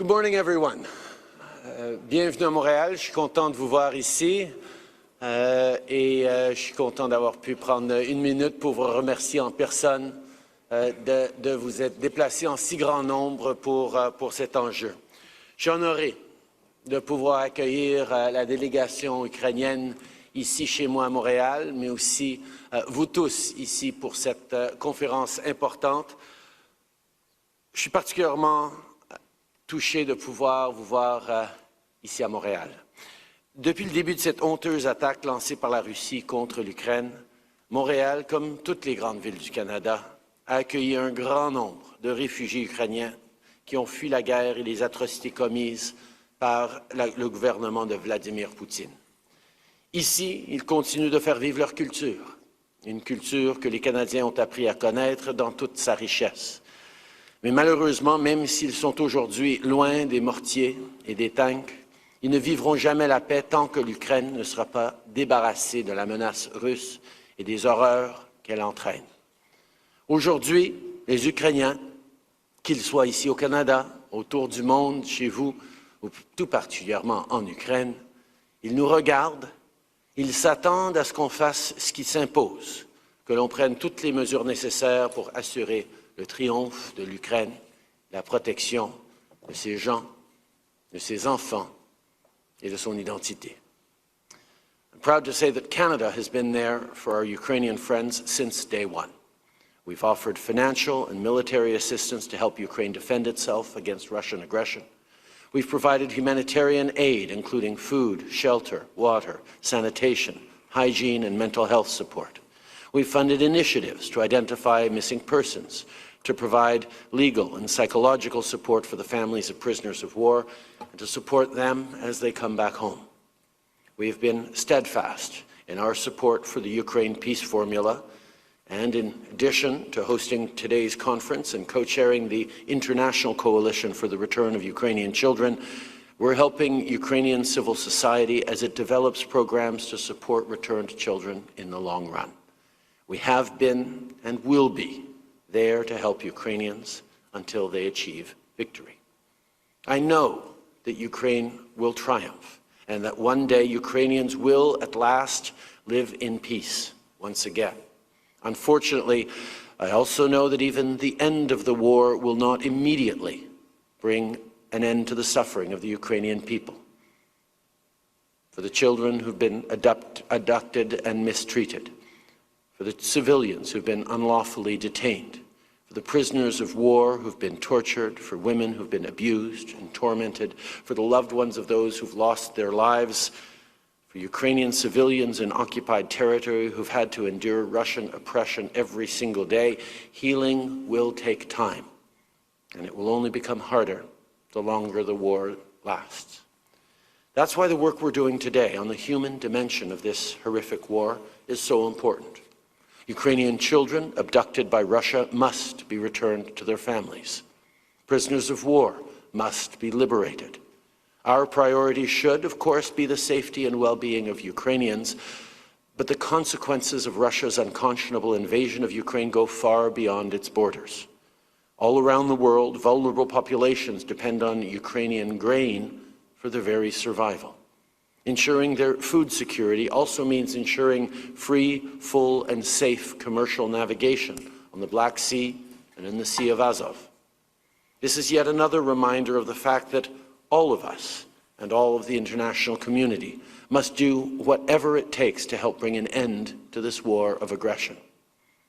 Good morning, everyone. Bienvenue à Montréal. Je suis content de vous voir ici je suis content d'avoir pu prendre une minute pour vous remercier en personne de vous être déplacés en si grand nombre pour cet enjeu. Je suis honoré de pouvoir accueillir la délégation ukrainienne ici chez moi à Montréal, mais aussi vous tous ici pour cette conférence importante. Je suis particulièrement touché de pouvoir vous voir ici à Montréal. Depuis le début de cette honteuse attaque lancée par la Russie contre l'Ukraine, Montréal, comme toutes les grandes villes du Canada, a accueilli un grand nombre de réfugiés ukrainiens qui ont fui la guerre et les atrocités commises par le gouvernement de Vladimir Poutine. Ici, ils continuent de faire vivre leur culture, une culture que les Canadiens ont appris à connaître dans toute sa richesse. Mais malheureusement, même s'ils sont aujourd'hui loin des mortiers et des tanks, ils ne vivront jamais la paix tant que l'Ukraine ne sera pas débarrassée de la menace russe et des horreurs qu'elle entraîne. Aujourd'hui, les Ukrainiens, qu'ils soient ici au Canada, autour du monde, chez vous, ou tout particulièrement en Ukraine, ils nous regardent, ils s'attendent à ce qu'on fasse ce qui s'impose, que l'on prenne toutes les mesures nécessaires pour assurer le triomphe de l'Ukraine, la protection de ses gens, de ses enfants et de son identité. I'm proud to say that Canada has been there for our Ukrainian friends since day one. We've offered financial and military assistance to help Ukraine defend itself against Russian aggression. We've provided humanitarian aid, including food, shelter, water, sanitation, hygiene, and mental health support. We've funded initiatives to identify missing persons, to provide legal and psychological support for the families of prisoners of war, and to support them as they come back home. We have been steadfast in our support for the Ukraine peace formula, and in addition to hosting today's conference and co-chairing the International Coalition for the Return of Ukrainian Children, we're helping Ukrainian civil society as it develops programs to support returned children in the long run. We have been and will be there to help Ukrainians until they achieve victory. I know that Ukraine will triumph and that one day Ukrainians will at last live in peace once again. Unfortunately, I also know that even the end of the war will not immediately bring an end to the suffering of the Ukrainian people. For the children who've been abducted and mistreated, for the civilians who've been unlawfully detained, for the prisoners of war who've been tortured, for women who've been abused and tormented, for the loved ones of those who've lost their lives, for Ukrainian civilians in occupied territory who've had to endure Russian oppression every single day, healing will take time, and it will only become harder the longer the war lasts. That's why the work we're doing today on the human dimension of this horrific war is so important. Ukrainian children abducted by Russia must be returned to their families. Prisoners of war must be liberated. Our priority should, of course, be the safety and well-being of Ukrainians, but the consequences of Russia's unconscionable invasion of Ukraine go far beyond its borders. All around the world, vulnerable populations depend on Ukrainian grain for their very survival. Ensuring their food security also means ensuring free, full, and safe commercial navigation on the Black Sea and in the Sea of Azov. This is yet another reminder of the fact that all of us and all of the international community must do whatever it takes to help bring an end to this war of aggression,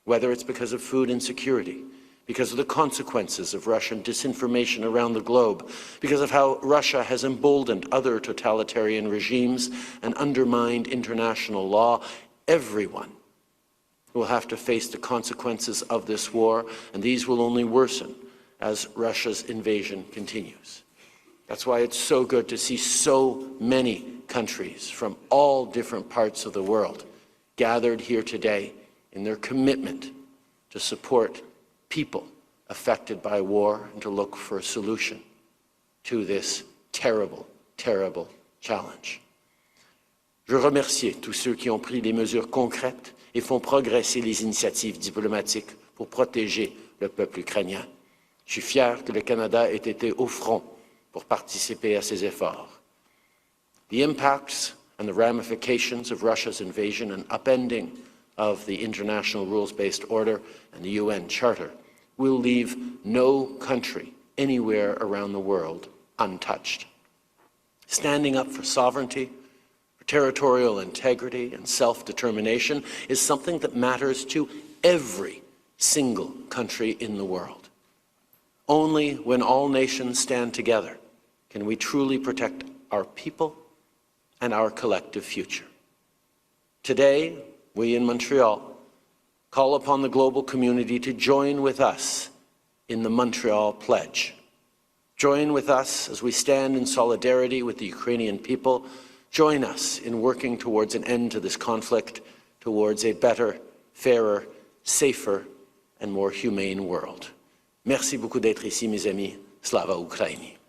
whether it's because of food insecurity, because of the consequences of Russian disinformation around the globe, because of how Russia has emboldened other totalitarian regimes and undermined international law. Everyone will have to face the consequences of this war, and these will only worsen as Russia's invasion continues. That's why it's so good to see so many countries from all different parts of the world gathered here today in their commitment to support people affected by war and to look for a solution to this terrible, terrible challenge. Je remercie tous ceux qui ont pris des mesures concrètes et font progresser les initiatives diplomatiques pour protéger le peuple ukrainien. Je suis fier que le Canada ait été au front pour participer à ces efforts. The impacts and the ramifications of Russia's invasion and upending of the international rules-based order and the UN Charter will leave no country anywhere around the world untouched. Standing up for sovereignty, for territorial integrity and self-determination is something that matters to every single country in the world. Only when all nations stand together can we truly protect our people and our collective future. Today, we in Montreal call upon the global community to join with us in the Montreal Pledge. Join with us as we stand in solidarity with the Ukrainian people. Join us in working towards an end to this conflict, towards a better, fairer, safer and more humane world. Merci beaucoup d'être ici, mes amis. Slava Ukraini.